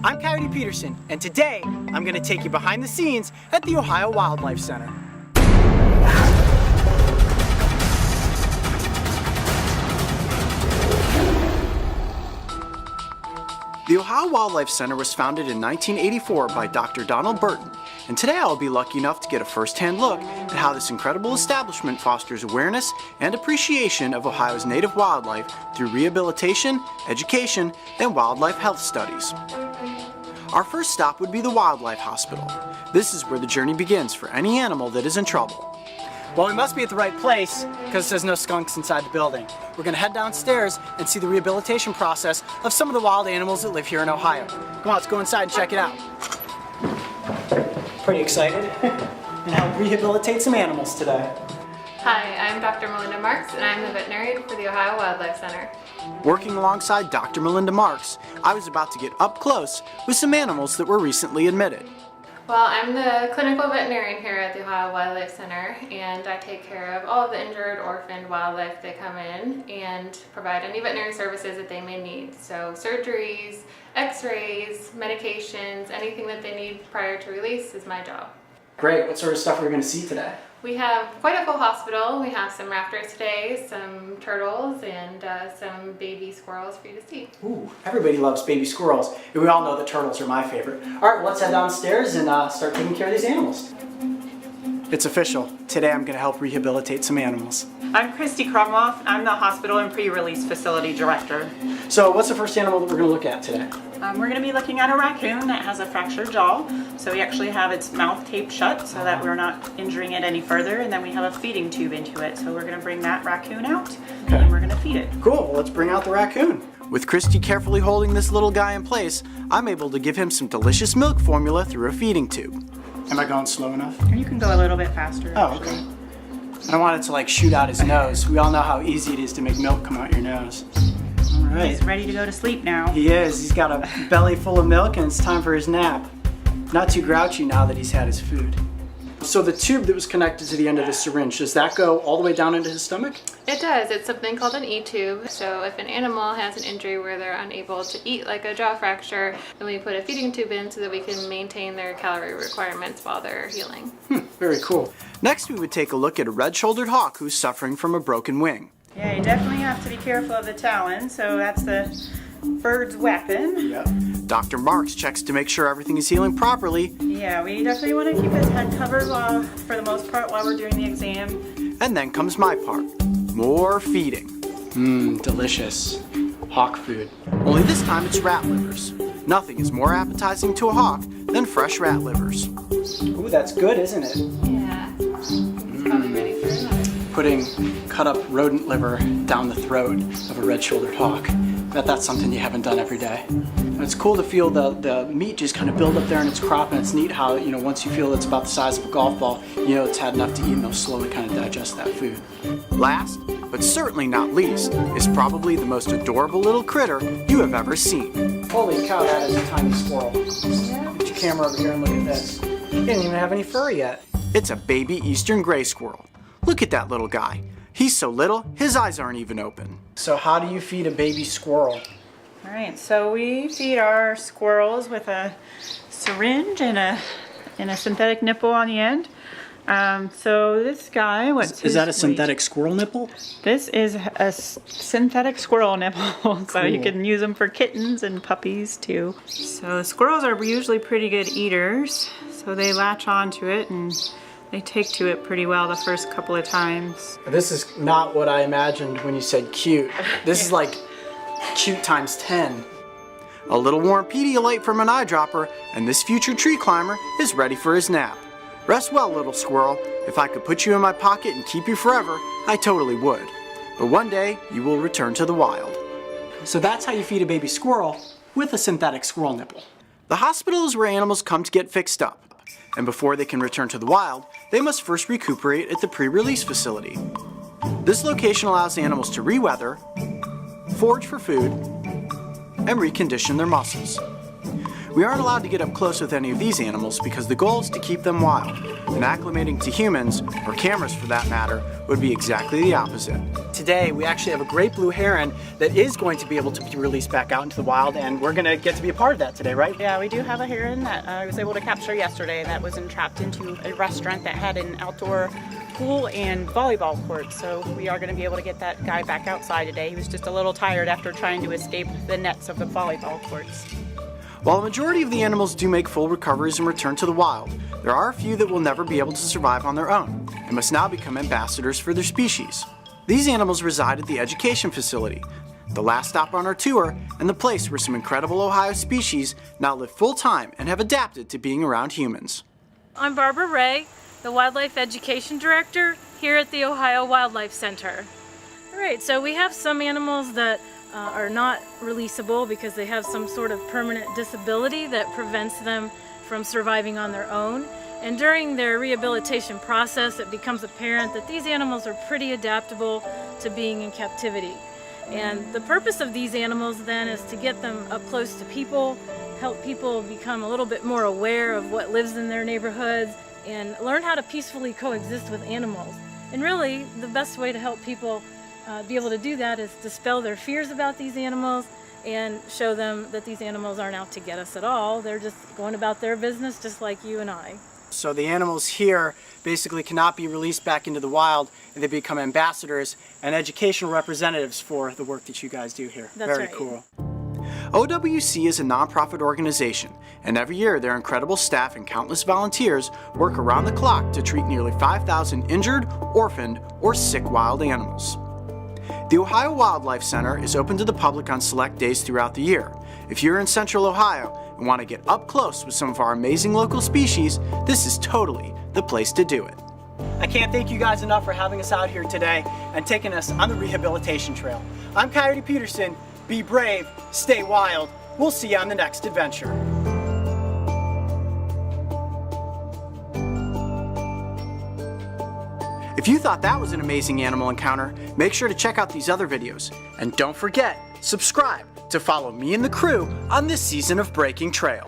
I'm Coyote Peterson, and today I'm going to take you behind the scenes at the Ohio Wildlife Center. The Ohio Wildlife Center was founded in 1984 by Dr. Donald Burton, and today I'll be lucky enough to get a first-hand look at how this incredible establishment fosters awareness and appreciation of Ohio's native wildlife through rehabilitation, education, and wildlife health studies. Our first stop would be the Wildlife Hospital. This is where the journey begins for any animal that is in trouble. Well, we must be at the right place because there's no skunks inside the building. We're going to head downstairs and see the rehabilitation process of some of the wild animals that live here in Ohio. Come on, let's go inside and check it out. Pretty excited and help rehabilitate some animals today. Hi, I'm Dr. Melinda Marks, and I'm the veterinary for the Ohio Wildlife Center. Working alongside Dr. Melinda Marks, I was about to get up close with some animals that were recently admitted. Well, I'm the clinical veterinarian here at the Ohio Wildlife Center, and I take care of all of the injured, orphaned wildlife that come in and provide any veterinary services that they may need. So surgeries, x-rays, medications, anything that they need prior to release is my job. Great, what sort of stuff are we going to see today? We have quite a full hospital. We have some raptors today, some turtles, and some baby squirrels for you to see. Ooh, everybody loves baby squirrels, and we all know that turtles are my favorite. All right, well, let's head downstairs and start taking care of these animals. It's official. Today I'm going to help rehabilitate some animals. I'm Christy Krumloff. I'm the hospital and pre-release facility director. So what's the first animal that we're going to look at today? We're going to be looking at a raccoon that has a fractured jaw. So we actually have its mouth taped shut so that we're not injuring it any further, and then we have a feeding tube into it. So we're going to bring that raccoon out and we're going to feed it. Cool, well, let's bring out the raccoon. With Christy carefully holding this little guy in place, I'm able to give him some delicious milk formula through a feeding tube. Am I going slow enough? You can go a little bit faster. Oh, okay. I don't want it to like shoot out his nose. We all know how easy it is to make milk come out your nose. All right. He's ready to go to sleep now. He is. He's got a belly full of milk and it's time for his nap. Not too grouchy now that he's had his food. So the tube that was connected to the end of the syringe, does that go all the way down into his stomach? It does. It's something called an E-tube. So if an animal has an injury where they're unable to eat, like a jaw fracture, then we put a feeding tube in so that we can maintain their calorie requirements while they're healing. Very cool. Next we would take a look at a red-shouldered hawk who's suffering from a broken wing. Yeah, you definitely have to be careful of the talon. So that's the bird's weapon. Yep. Dr. Marks checks to make sure everything is healing properly. Yeah, we definitely want to keep his head covered for the most part while we're doing the exam. And then comes my part. More feeding. Delicious. Hawk food. Only this time it's rat livers. Nothing is more appetizing to a hawk than fresh rat livers. Ooh, that's good, isn't it? Yeah. It's probably ready for another. Putting cut up rodent liver down the throat of a red-shouldered hawk. Bet that's something you haven't done every day. And it's cool to feel the meat just kind of build up there in its crop, and it's neat how, once you feel it's about the size of a golf ball, it's had enough to eat and it'll slowly kind of digest that food. Last, but certainly not least, is probably the most adorable little critter you have ever seen. Holy cow, that is a tiny squirrel. Get your camera over here and look at this. He didn't even have any fur yet. It's a baby eastern gray squirrel. Look at that little guy. He's so little, his eyes aren't even open. So how do you feed a baby squirrel? All right, so we feed our squirrels with a syringe and a synthetic nipple on the end. So this guy, Is that a synthetic squirrel nipple? This is a synthetic squirrel nipple, so you can use them for kittens and puppies too. So the squirrels are usually pretty good eaters, so they latch onto it and they take to it pretty well the first couple of times. This is not what I imagined when you said cute. This is like cute times 10. A little warm Pedialyte from an eyedropper, and this future tree climber is ready for his nap. Rest well, little squirrel. If I could put you in my pocket and keep you forever, I totally would. But one day, you will return to the wild. So that's how you feed a baby squirrel with a synthetic squirrel nipple. The hospital is where animals come to get fixed up. And before they can return to the wild, they must first recuperate at the pre-release facility. This location allows animals to re-weather, forage for food, and recondition their muscles. We aren't allowed to get up close with any of these animals because the goal is to keep them wild, and acclimating to humans, or cameras for that matter, would be exactly the opposite. Today we actually have a great blue heron that is going to be able to be released back out into the wild, and we're going to get to be a part of that today, right? Yeah, we do have a heron that I was able to capture yesterday that was entrapped into a restaurant that had an outdoor pool and volleyball court. So we are going to be able to get that guy back outside today. He was just a little tired after trying to escape the nets of the volleyball courts. While a majority of the animals do make full recoveries and return to the wild, there are a few that will never be able to survive on their own and must now become ambassadors for their species. These animals reside at the education facility, the last stop on our tour, and the place where some incredible Ohio species now live full-time and have adapted to being around humans. I'm Barbara Ray, the Wildlife Education Director here at the Ohio Wildlife Center. All right, so we have some animals that are not releasable because they have some sort of permanent disability that prevents them from surviving on their own. And during their rehabilitation process, it becomes apparent that these animals are pretty adaptable to being in captivity. And the purpose of these animals then is to get them up close to people, help people become a little bit more aware of what lives in their neighborhoods, and learn how to peacefully coexist with animals. And really, the best way to help people be able to do that is dispel their fears about these animals and show them that these animals aren't out to get us at all. They're just going about their business just like you and I. So the animals here basically cannot be released back into the wild, and they become ambassadors and educational representatives for the work that you guys do here. That's Very right. cool. OWC is a nonprofit organization, and every year their incredible staff and countless volunteers work around the clock to treat nearly 5,000 injured, orphaned, or sick wild animals. The Ohio Wildlife Center is open to the public on select days throughout the year. If you're in Central Ohio and want to get up close with some of our amazing local species, this is totally the place to do it. I can't thank you guys enough for having us out here today and taking us on the rehabilitation trail. I'm Coyote Peterson. Be brave, stay wild. We'll see you on the next adventure. If you thought that was an amazing animal encounter, make sure to check out these other videos. And don't forget, subscribe to follow me and the crew on this season of Breaking Trail.